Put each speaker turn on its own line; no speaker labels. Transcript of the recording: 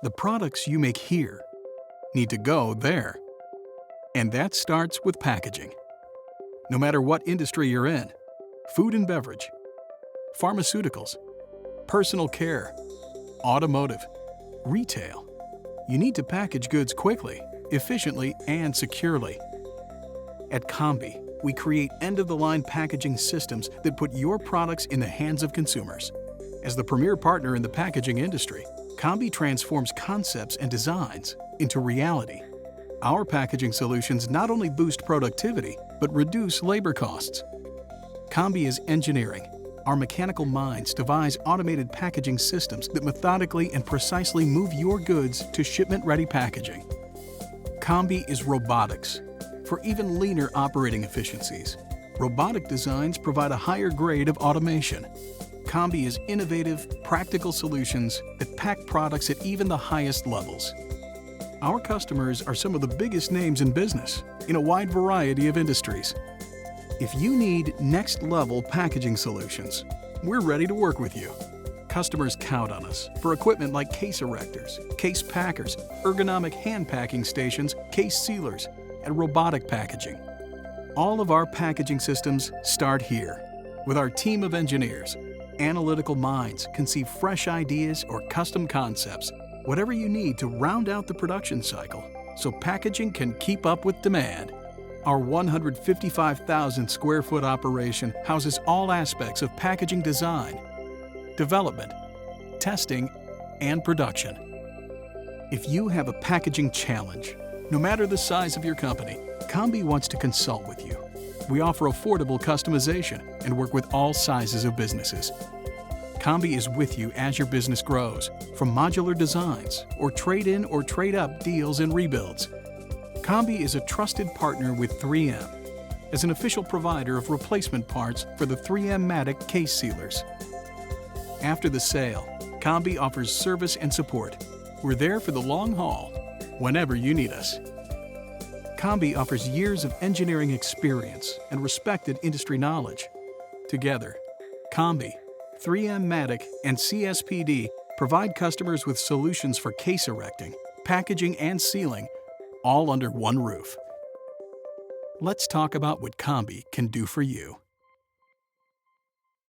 The products you make here need to go there. And that starts with packaging. No matter what industry you're in, food and beverage, pharmaceuticals, personal care, automotive, retail, you need to package goods quickly, efficiently, and securely. At Combi, we create end-of-the-line packaging systems that put your products in the hands of consumers. As the premier partner in the packaging industry, Combi transforms concepts and designs into reality. Our packaging solutions not only boost productivity, but reduce labor costs. Combi is engineering. Our mechanical minds devise automated packaging systems that methodically and precisely move your goods to shipment-ready packaging. Combi is robotics. For even leaner operating efficiencies, robotic designs provide a higher grade of automation. Combi is innovative, practical solutions that pack products at even the highest levels. Our customers are some of the biggest names in business in a wide variety of industries. If you need next-level packaging solutions, we're ready to work with you. Customers count on us for equipment like case erectors, case packers, ergonomic hand packing stations, case sealers, and robotic packaging. All of our packaging systems start here. With our team of engineers, analytical minds conceive fresh ideas or custom concepts, whatever you need to round out the production cycle so packaging can keep up with demand. Our 155,000 square foot operation houses all aspects of packaging design, development, testing, and production. If you have a packaging challenge, no matter the size of your company, Combi wants to consult with you. We offer affordable customization and work with all sizes of businesses. Combi is with you as your business grows, from modular designs or trade-in or trade-up deals and rebuilds. Combi is a trusted partner with 3M as an official provider of replacement parts for the 3M Matic case sealers. After the sale, Combi offers service and support. We're there for the long haul, whenever you need us. Combi offers years of engineering experience and respected industry knowledge. Together, Combi, 3M Matic, and CSPD provide customers with solutions for case erecting, packaging, and sealing, all under one roof. Let's talk about what Combi can do for you.